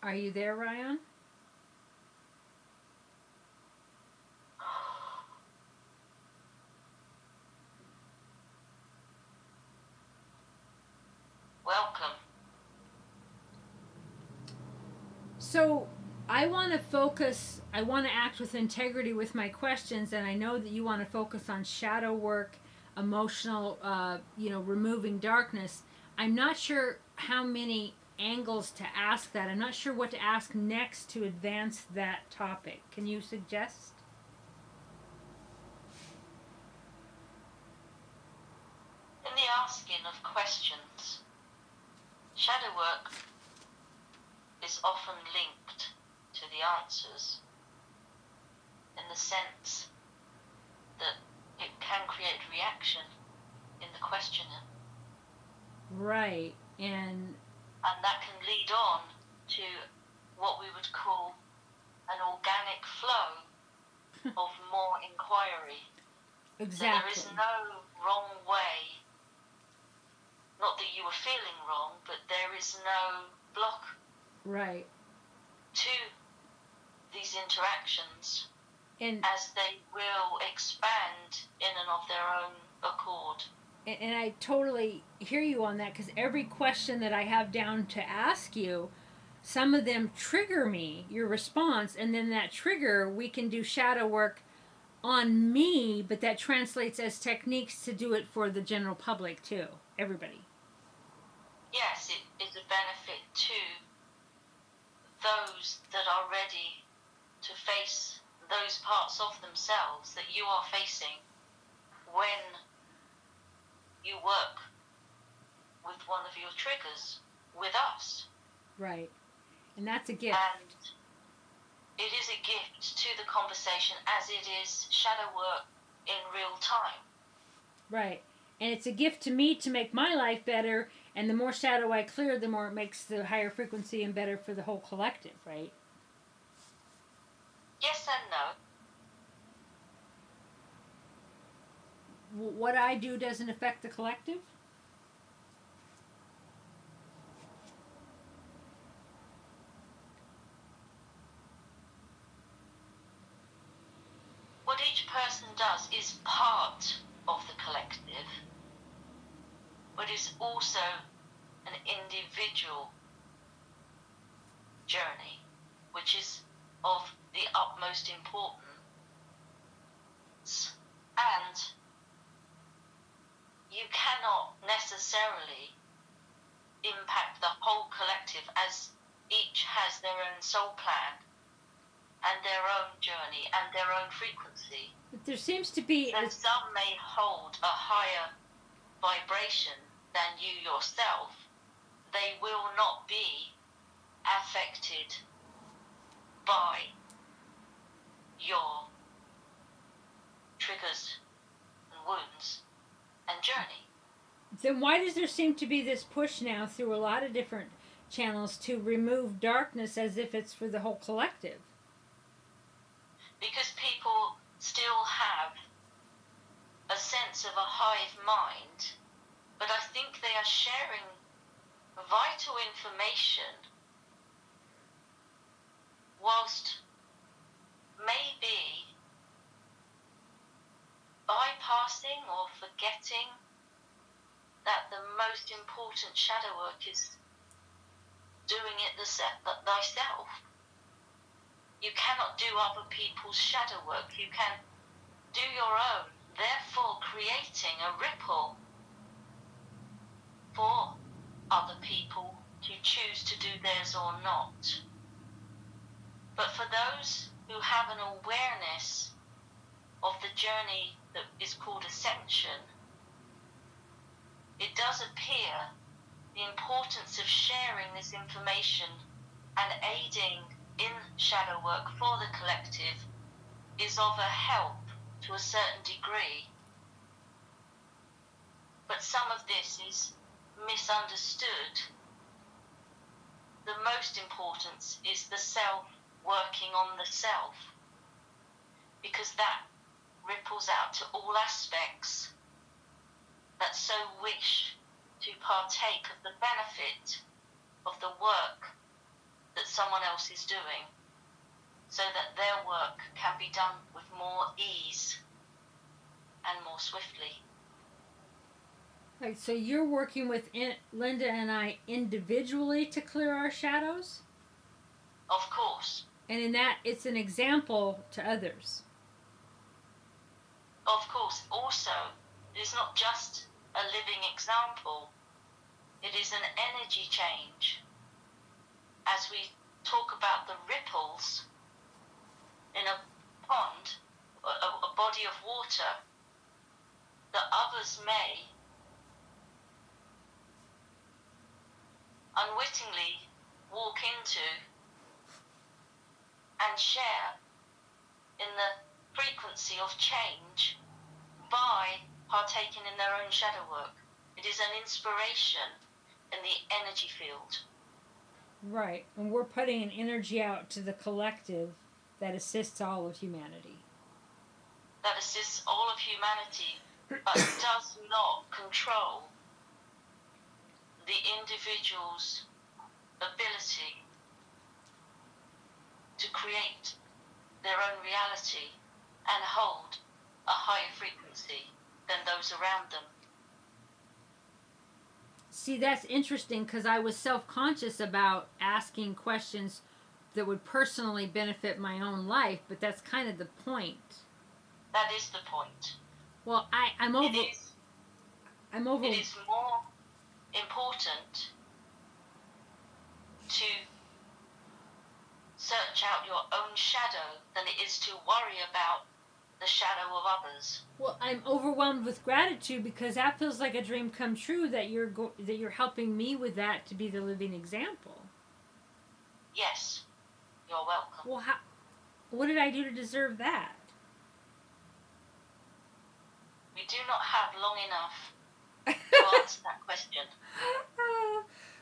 Are you there, Rion? Welcome. So I want to focus, I want to act with integrity with my questions, and I know that you want to focus on shadow work, emotional, removing darkness. I'm not sure how many angles to ask that. I'm not sure what to ask next to advance that topic. Can you suggest? In the asking of questions, shadow work is often linked to the answers in the sense that it can create reaction in the questioner, Right. And and that can lead on to what we would call an organic flow of more inquiry. So there is exactly. no wrong way, not that you were feeling wrong, but there is no block Right. to these interactions And as they will expand in and of their own accord. and I totally hear you on that because every question that I have down to ask you, some of them trigger me, your response, and then that trigger, we can do shadow work on me, but that translates as techniques to do it for the general public too, everybody. Yes, it is a benefit to those that are ready to face those parts of themselves that you are facing when you work with one of your triggers with us. Right. And that's a gift. And it is a gift to the conversation as it is shadow work in real time. Right. And it's a gift to me to make my life better, and the more shadow I clear, the more it makes the higher frequency and better for the whole collective, right? Yes and no. What I do doesn't affect the collective? What each person does is part of the collective, but is also an individual journey, which is of the utmost importance. And you cannot necessarily impact the whole collective as each has their own soul plan and their own journey and their own frequency. But there seems to be So some may hold a higher vibration than you yourself. They will not be affected by your triggers and wounds and journey. then why does there seem to be this push now through a lot of different channels to remove darkness as if it's for the whole collective? Because people still have a sense of a hive mind, but I think they are sharing vital information whilst maybe bypassing or forgetting that the most important shadow work is doing it thyself. You cannot do other people's shadow work. You can do your own, therefore creating a ripple for other people to choose to do theirs or not. But for those who have an awareness of the journey that is called ascension, it does appear the importance of sharing this information and aiding in shadow work for the collective is of a help to a certain degree. But some of this is misunderstood. The most importance is the self working on the self, because that ripples out to all aspects that so wish to partake of the benefit of the work that someone else is doing, so that their work can be done with more ease and more swiftly. Right, so you're working with Linda and I individually to clear our shadows? Of course. And in that, it's an example to others. Of course. Also, it is not just a living example, it is an energy change. As we talk about the ripples in a pond, a body of water, that others may unwittingly walk into and share in the frequency of change by partaking in their own shadow work. It is an inspiration in the energy field. Right, and we're putting an energy out to the collective that assists all of humanity. That assists all of humanity, but does not control the individual's ability to create their own reality and hold a higher frequency than those around them. See, that's interesting because I was self-conscious about asking questions that would personally benefit my own life, but that's kind of the point. That is the point. Well, I'm over. It is more important to search out your own shadow than it is to worry about the shadow of others. Well, I'm overwhelmed with gratitude because that feels like a dream come true that you're helping me with that to be the living example. Yes, you're welcome. Well, what did I do to deserve that? We do not have long enough to answer that question.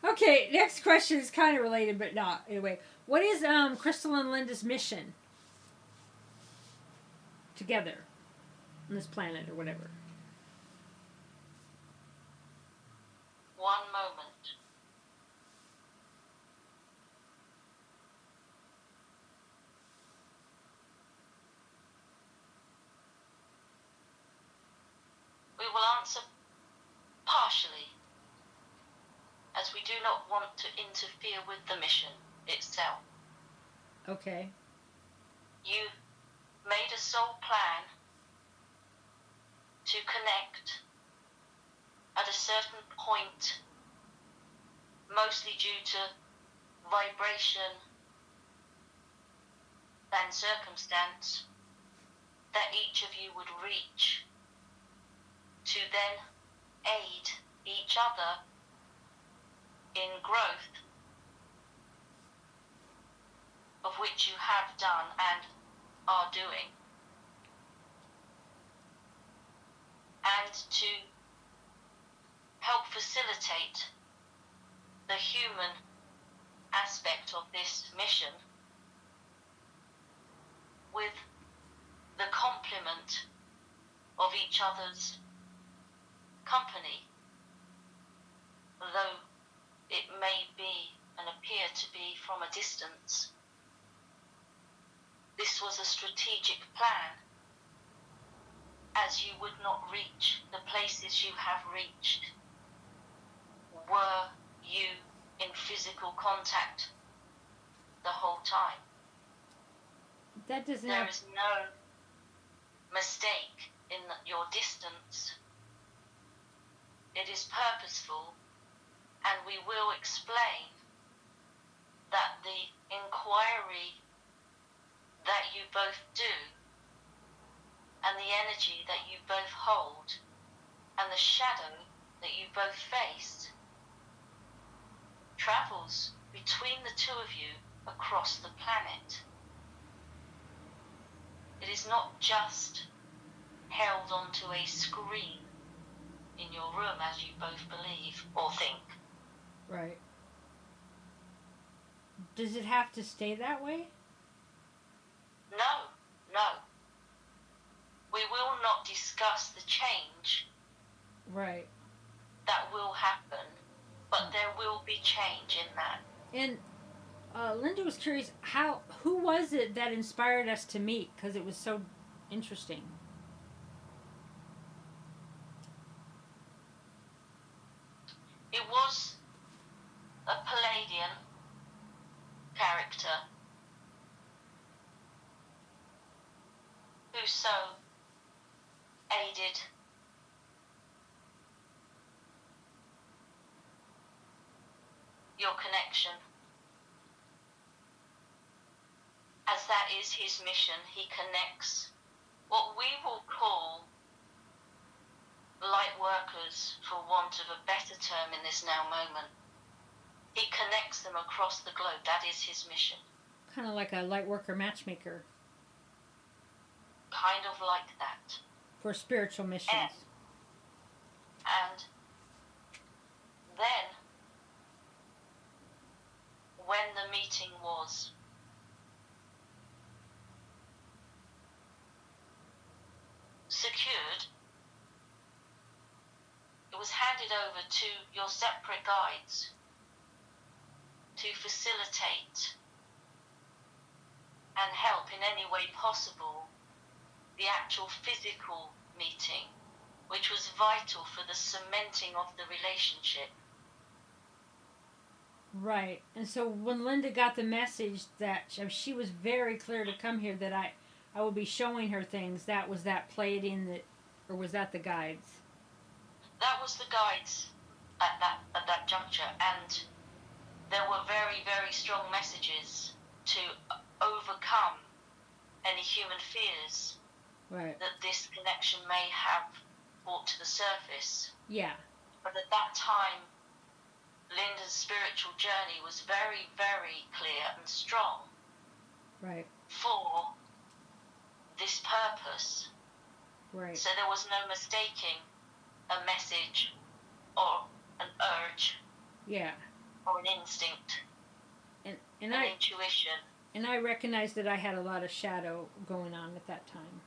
Okay, next question is kind of related, but not anyway. What is Crystal and Linda's mission together on this planet or whatever? One moment. We will answer partially, as we do not want to interfere with the mission itself. Okay. You made a soul plan to connect at a certain point, mostly due to vibration and circumstance, that each of you would reach to then aid each other in growth, of which you have done and are doing, and to help facilitate the human aspect of this mission with the complement of each other's company, though it may be and appear to be from a distance. This was a strategic plan, as you would not reach the places you have reached were you in physical contact the whole time. That doesn't There is no mistake in your distance. It is purposeful, and we will explain that the inquiry that you both do, and the energy that you both hold, and the shadow that you both face, travels between the two of you across the planet. It is not just held onto a screen in your room, as you both believe or think. Right. Does it have to stay that way? No. We will not discuss the change Right. that will happen, but there will be change in that. And Linda was curious who was it that inspired us to meet, because it was so interesting. It was a Palladian character who so aided your connection, as that is his mission. He connects what we will call light workers, for want of a better term in this now moment. He connects them across the globe. That is his mission. Kind of like a light worker matchmaker. Kind of like that. For spiritual missions. And then, when the meeting was secured, it was handed over to your separate guides to facilitate and help in any way possible the actual physical meeting, which was vital for the cementing of the relationship. Right. And so when Linda got the message that she was very clear to come here, that I would be showing her things, that was that Pleiadian that, or was that the guides? That was the guides at that juncture, and there were very, very strong messages to overcome any human fears Right. that this connection may have brought to the surface. Yeah. But at that time, Linda's spiritual journey was very, very clear and strong. Right. For this purpose. Right. So there was no mistaking a message or an urge. Yeah. Or an instinct. And an intuition. And I recognized that I had a lot of shadow going on at that time.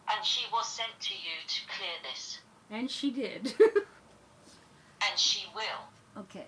And she was sent to you to clear this. And she did. And she will. Okay.